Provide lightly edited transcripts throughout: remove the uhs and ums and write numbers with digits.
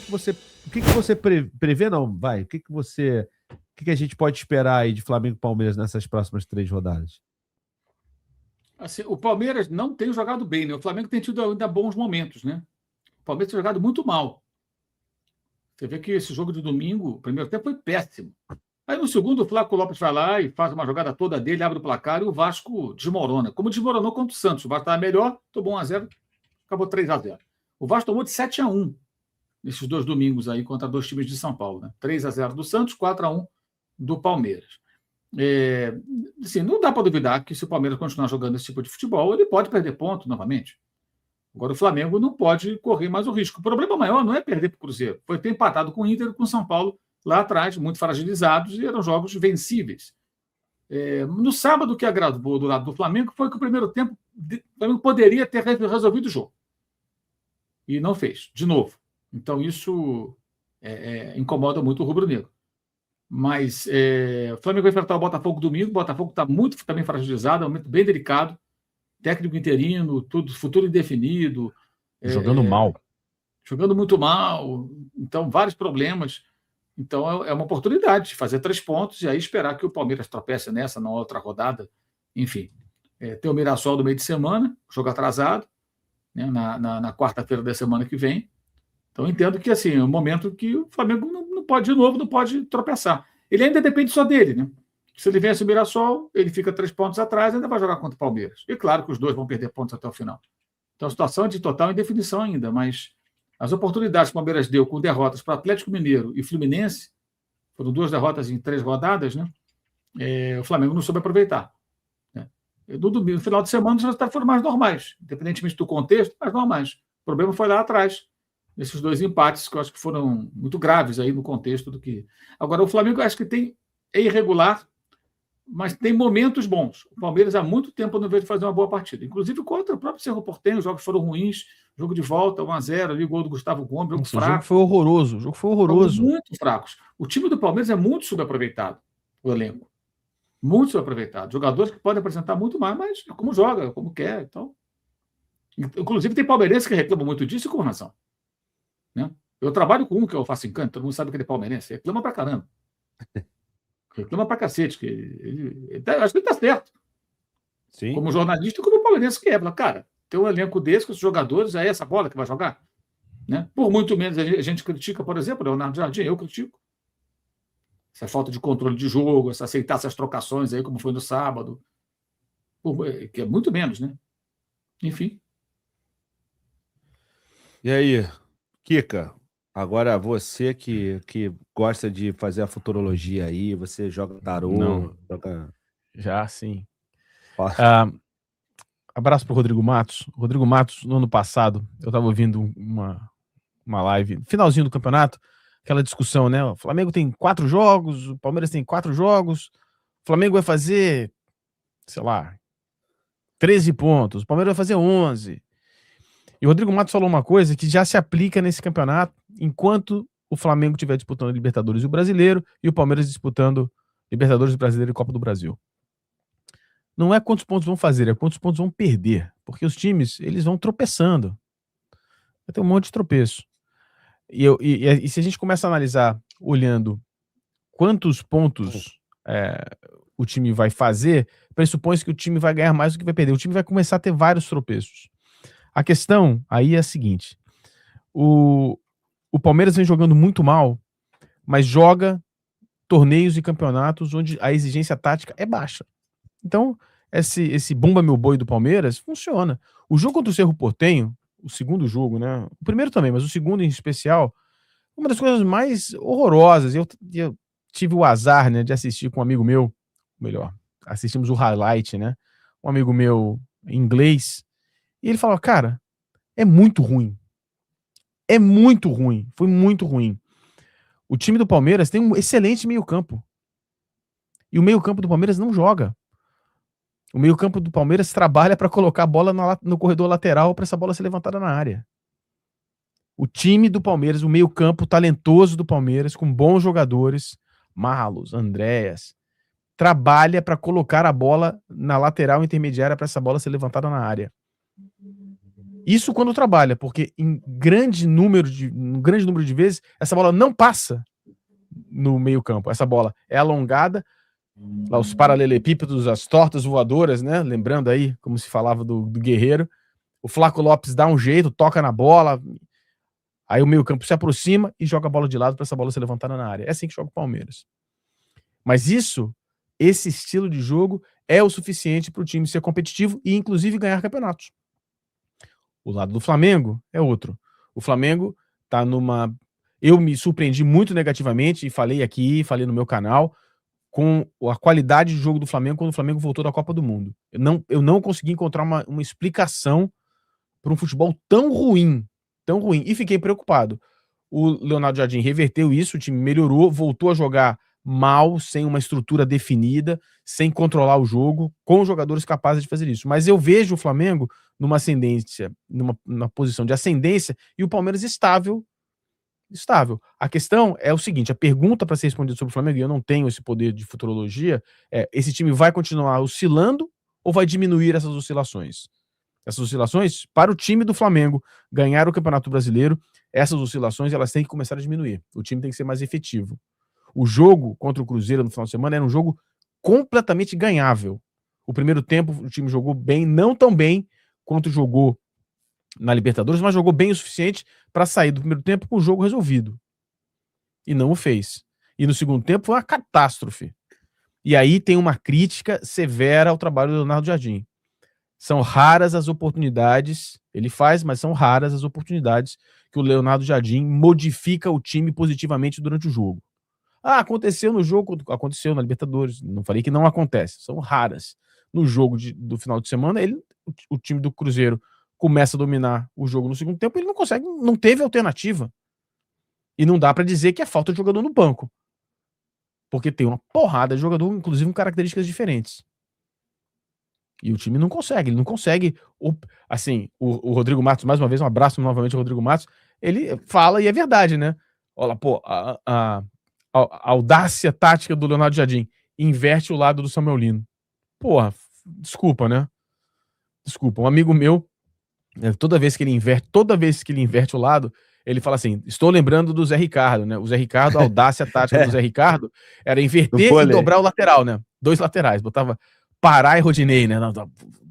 o que você prevê, não, vai? O que a gente pode esperar aí de Flamengo e Palmeiras nessas próximas 3 rodadas? Assim, o Palmeiras não tem jogado bem, né? O Flamengo tem tido ainda bons momentos, né? O Palmeiras tem jogado muito mal. Você vê que esse jogo de domingo, o primeiro tempo foi péssimo. Aí no segundo, o Flávio Lopes vai lá e faz uma jogada toda dele, abre o placar e o Vasco desmorona. Como desmoronou contra o Santos. O Vasco estava melhor, tomou 1-0, acabou 3-0. O Vasco tomou de 7-1 nesses 2 domingos aí contra 2 times de São Paulo. Né? 3-0 do Santos, 4-1 do Palmeiras. Assim, não dá para duvidar que se o Palmeiras continuar jogando esse tipo de futebol, ele pode perder ponto novamente. Agora o Flamengo não pode correr mais o risco. O problema maior não é perder para o Cruzeiro, foi ter empatado com o Inter e com o São Paulo lá atrás, muito fragilizados, e eram jogos vencíveis. No sábado, o que agradou do lado do Flamengo foi que o primeiro tempo o Flamengo poderia ter resolvido o jogo. E não fez, de novo. Então isso incomoda muito o rubro-negro. Mas o Flamengo vai enfrentar o Botafogo domingo. O Botafogo está muito também fragilizado, é um momento bem delicado. Técnico interino, tudo, futuro indefinido. Jogando mal. Jogando muito mal. Então, vários problemas. Então, é uma oportunidade de fazer 3 pontos e aí esperar que o Palmeiras tropece nessa, na outra rodada. Enfim, tem o Mirassol do meio de semana, jogo atrasado, né, na quarta-feira da semana que vem. Então, entendo que assim, é um momento que o Flamengo não pode, de novo, não pode tropeçar. Ele ainda depende só dele, né? Se ele vence o Mirassol, ele fica 3 pontos atrás, ainda vai jogar contra o Palmeiras. E claro que os dois vão perder pontos até o final. Então, a situação é de total indefinição ainda, mas as oportunidades que o Palmeiras deu com derrotas para Atlético Mineiro e Fluminense, foram 2 derrotas em 3 rodadas, né? O Flamengo não soube aproveitar. Né? No final de semana, os resultados foram mais normais, independentemente do contexto, mais normais. O problema foi lá atrás, nesses 2 empates, que eu acho que foram muito graves aí no contexto do que... Agora, o Flamengo, acho que é irregular, mas tem momentos bons. O Palmeiras há muito tempo não veio fazer uma boa partida. Inclusive contra o próprio Cerro Porteño, os jogos foram ruins, jogo de volta, 1-0, ali, gol do Gustavo Gomes, jogo fraco. O jogo foi horroroso. Jogos muito fracos. O time do Palmeiras é muito subaproveitado, o elenco. Muito subaproveitado. Jogadores que podem apresentar muito mais, mas como joga, como quer. Então... Inclusive tem palmeirenses que reclamam muito disso e com razão. Né? Eu trabalho com um que é o Facincante, todo mundo sabe que ele é palmeirense, reclama pra caramba. Reclama pra cacete. Acho que ele tá certo. Sim. Como jornalista e como palmeirense que é. Fala, cara, tem um elenco desse com os jogadores, é essa bola que vai jogar. Né? Por muito menos a gente critica, por exemplo, o Leonardo Jardim, eu critico. Essa falta de controle de jogo, aceitar essas trocações aí, como foi no sábado. Que é muito menos, né? Enfim. E aí, Kika? Agora você que gosta de fazer a futurologia aí, você joga tarô, Não. joga... Já, sim. Abraço para o Rodrigo Matos. Rodrigo Matos, no ano passado, eu estava ouvindo uma live, finalzinho do campeonato, aquela discussão, né? O Flamengo tem 4 jogos, o Palmeiras tem 4 jogos, o Flamengo vai fazer, sei lá, 13 pontos, o Palmeiras vai fazer 11. E o Rodrigo Matos falou uma coisa que já se aplica nesse campeonato, enquanto o Flamengo estiver disputando a Libertadores e o Brasileiro, e o Palmeiras disputando Libertadores, Brasileiro e Copa do Brasil. Não é quantos pontos vão fazer, é quantos pontos vão perder. Porque os times, eles vão tropeçando. Vai ter um monte de tropeço. E se a gente começa a analisar, olhando quantos pontos o time vai fazer, pressupõe-se que o time vai ganhar mais do que vai perder. O time vai começar a ter vários tropeços. A questão aí é a seguinte. O Palmeiras vem jogando muito mal, mas joga torneios e campeonatos onde a exigência tática é baixa. Então, esse Bumba Meu Boi do Palmeiras funciona. O jogo contra o Cerro Porteño, o segundo jogo, né? O primeiro também, mas o segundo em especial, uma das coisas mais horrorosas. Eu tive o azar, né, de assistir com um amigo meu, melhor, assistimos o highlight, né? Um amigo meu em inglês, e ele falou, cara, é muito ruim. É muito ruim. Foi muito ruim. O time do Palmeiras tem um excelente meio-campo. E o meio-campo do Palmeiras não joga. O meio-campo do Palmeiras trabalha para colocar a bola no corredor lateral para essa bola ser levantada na área. O time do Palmeiras, o meio-campo talentoso do Palmeiras, com bons jogadores, Marlos, Andréas, trabalha para colocar a bola na lateral intermediária para essa bola ser levantada na área. Isso quando trabalha, porque em um grande número de vezes, essa bola não passa no meio-campo. Essa bola é alongada, lá os paralelepípedos, as tortas voadoras, né? Lembrando aí, como se falava do Guerreiro. O Flaco Lopes dá um jeito, toca na bola, aí o meio-campo se aproxima e joga a bola de lado para essa bola ser levantada na área. É assim que joga o Palmeiras. Mas esse estilo de jogo é o suficiente para o time ser competitivo e, inclusive, ganhar campeonatos. O lado do Flamengo é outro. O Flamengo tá numa... Eu me surpreendi muito negativamente, e falei aqui, falei no meu canal, com a qualidade de jogo do Flamengo quando o Flamengo voltou da Copa do Mundo. Eu não consegui encontrar uma explicação para um futebol tão ruim, e fiquei preocupado. O Leonardo Jardim reverteu isso, o time melhorou, voltou a jogar mal, sem uma estrutura definida, sem controlar o jogo, com jogadores capazes de fazer isso. Mas eu vejo o Flamengo numa ascendência, numa posição de ascendência, e o Palmeiras estável. A questão é o seguinte, a pergunta para ser respondida sobre o Flamengo, e eu não tenho esse poder de futurologia, é: esse time vai continuar oscilando ou vai diminuir essas oscilações? Essas oscilações, para o time do Flamengo ganhar o Campeonato Brasileiro, essas oscilações elas têm que começar a diminuir. O time tem que ser mais efetivo. O jogo contra o Cruzeiro no final de semana era um jogo completamente ganhável. O primeiro tempo o time jogou bem, não tão bem quanto jogou na Libertadores, mas jogou bem o suficiente para sair do primeiro tempo com o jogo resolvido. E não o fez. E no segundo tempo foi uma catástrofe. E aí tem uma crítica severa ao trabalho do Leonardo Jardim. São raras as oportunidades, ele faz, mas são raras as oportunidades que o Leonardo Jardim modifica o time positivamente durante o jogo. Aconteceu no jogo, aconteceu na Libertadores, não falei que não acontece, são raras. No jogo do final de semana, o time do Cruzeiro começa a dominar o jogo no segundo tempo, ele não consegue, não teve alternativa. E não dá para dizer que é falta de jogador no banco. Porque tem uma porrada de jogador, inclusive com características diferentes. E o time não consegue, ele não consegue. Assim, o Rodrigo Matos, mais uma vez, um abraço novamente ao Rodrigo Matos, ele fala, e é verdade, né? Olha, pô, a audácia tática do Leonardo Jardim inverte o lado do Samuel Lino. Porra, desculpa, né? Desculpa, um amigo meu, toda vez que ele inverte o lado, ele fala assim: estou lembrando do Zé Ricardo, né? O Zé Ricardo, a audácia tática do Zé Ricardo era inverter e dobrar o lateral, né? 2 laterais, botava Pará e Rodinei, né?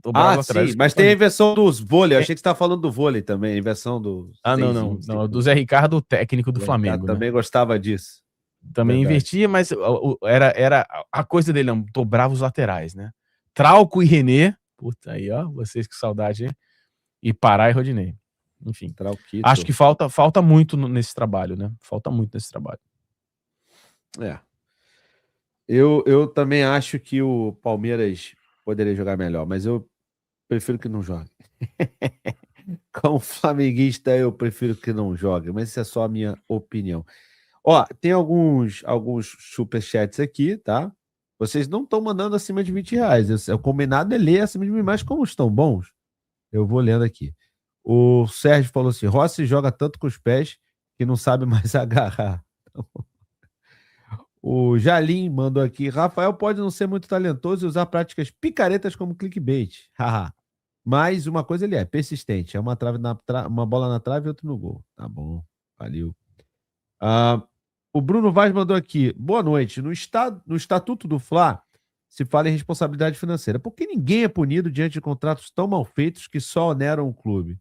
Dobrar os laterais. Sim, mas tem a inversão dos vôlei, eu achei que você estava falando do vôlei também, a inversão do... Não, do Zé Ricardo, o técnico do Flamengo. Também, né? Gostava disso. Também invertia, mas era a coisa dele, não, dobrava os laterais, né? Trauco e René, puta aí, ó, vocês que saudade, hein? E Pará e Rodinei. Enfim, Trauquito. Acho que falta muito nesse trabalho, né? Falta muito nesse trabalho. Eu também acho que o Palmeiras poderia jogar melhor, mas eu prefiro que não jogue. Como flamenguista, eu prefiro que não jogue, mas isso é só a minha opinião. Ó, tem alguns superchats aqui, tá? Vocês não estão mandando acima de R$20. O combinado é ler acima de 20, mas como estão bons, eu vou lendo aqui. O Sérgio falou assim: Rossi joga tanto com os pés que não sabe mais agarrar. O Jalim mandou aqui: Rafael pode não ser muito talentoso e usar práticas picaretas como clickbait. Mas uma coisa ele é persistente. É uma bola na trave e outra no gol. Tá bom, valeu. O Bruno Vaz mandou aqui: boa noite. No Estatuto do Fla se fala em responsabilidade financeira. Por que ninguém é punido diante de contratos tão mal feitos que só oneram o clube?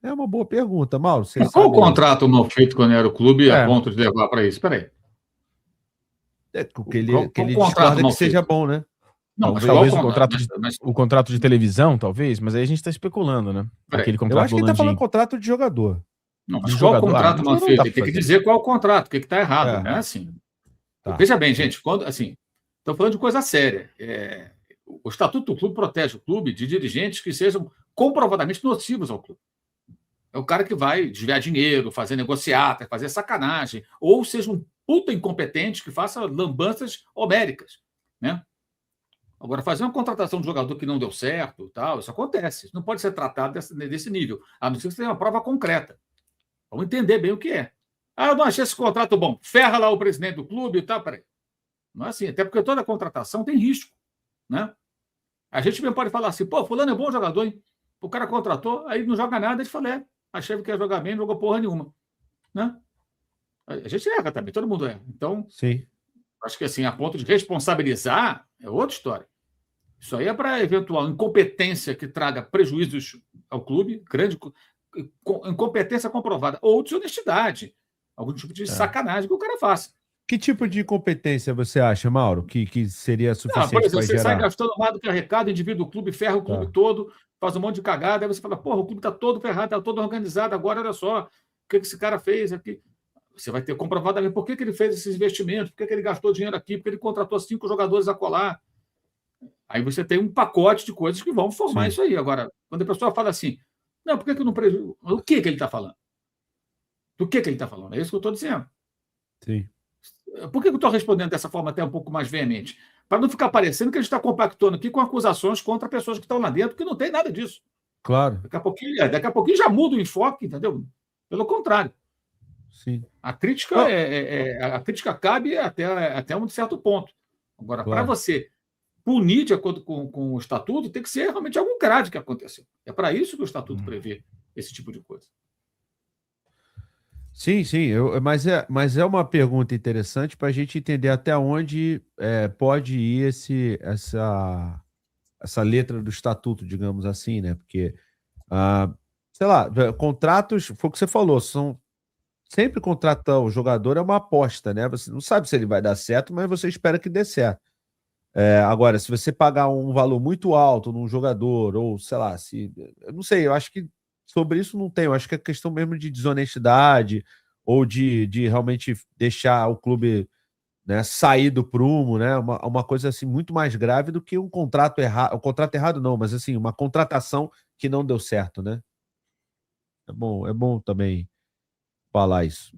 É uma boa pergunta, Mauro. Qual o contrato mal feito que onera o clube a ponto de levar para isso? Peraí. Que ele discorda que seja bom, né? Não, talvez o contrato de televisão, talvez, mas aí a gente está especulando, né? Aquele contrato. Eu acho que ele está falando contrato de jogador. Não, mas qual contrato mal feito? Tem que dizer qual é o contrato, o que está errado, né? Assim. Tá. Veja bem, gente, estamos falando de coisa séria. O Estatuto do Clube protege o clube de dirigentes que sejam comprovadamente nocivos ao clube. É o cara que vai desviar dinheiro, fazer negociata, fazer sacanagem, ou seja um puta incompetente que faça lambanças homéricas, né? Agora, fazer uma contratação de jogador que não deu certo, tal, isso acontece. Isso não pode ser tratado desse nível, a não ser que você tenha uma prova concreta. Vamos entender bem o que é. Eu não achei esse contrato bom. Ferra lá o presidente do clube e tal. Peraí. Não é assim, até porque toda contratação tem risco, né? A gente mesmo pode falar assim: pô, fulano é bom jogador, hein? O cara contratou, aí não joga nada, ele fala, achei que ia jogar bem, não jogou porra nenhuma. Né? A gente erra também, todo mundo erra. Então, Sim. acho que assim, a ponto de responsabilizar é outra história. Isso aí é para eventual incompetência que traga prejuízos ao clube, grande incompetência comprovada, ou desonestidade, algum tipo de sacanagem que o cara faça. Que tipo de incompetência você acha, Mauro, que seria Por suficiente exemplo, para você sai gerar? gastando mais do que arrecada, endivídua o clube, ferra o clube todo, faz um monte de cagada, aí você fala, porra, o clube está todo ferrado, está todo organizado, agora olha só, o que esse cara fez aqui. Você vai ter comprovadamente por que ele fez esses investimentos, por que ele gastou dinheiro aqui, por que ele contratou 5 jogadores a colar. Aí você tem um pacote de coisas que vão formar isso aí. Agora, quando a pessoa fala assim, não, por que não prejudica? O que ele está falando? Do que ele está falando? É isso que eu estou dizendo. Sim. Por que eu estou respondendo dessa forma até um pouco mais veemente? Para não ficar parecendo que a gente está compactuando aqui com acusações contra pessoas que estão lá dentro, que não tem nada disso. Claro. Daqui a pouquinho já muda o enfoque, entendeu? Pelo contrário. Sim. A crítica, a crítica cabe até um certo ponto. Agora, para você punir de acordo com o estatuto, tem que ser realmente algum grave que aconteceu. É para isso que o estatuto prevê esse tipo de coisa. Sim, sim, mas é uma pergunta interessante para a gente entender até onde pode ir essa letra do estatuto, digamos assim, né? Porque, sei lá, contratos, foi o que você falou, sempre contratar o jogador é uma aposta, né? Você não sabe se ele vai dar certo, mas você espera que dê certo. Agora, se você pagar um valor muito alto num jogador, ou sei lá, eu não sei, eu acho que sobre isso não tem, eu acho que é questão mesmo de desonestidade ou de realmente deixar o clube, né, sair do prumo, né? Uma coisa assim muito mais grave do que um contrato errado, um contrato errado não, mas assim, uma contratação que não deu certo, né? É bom também falar isso.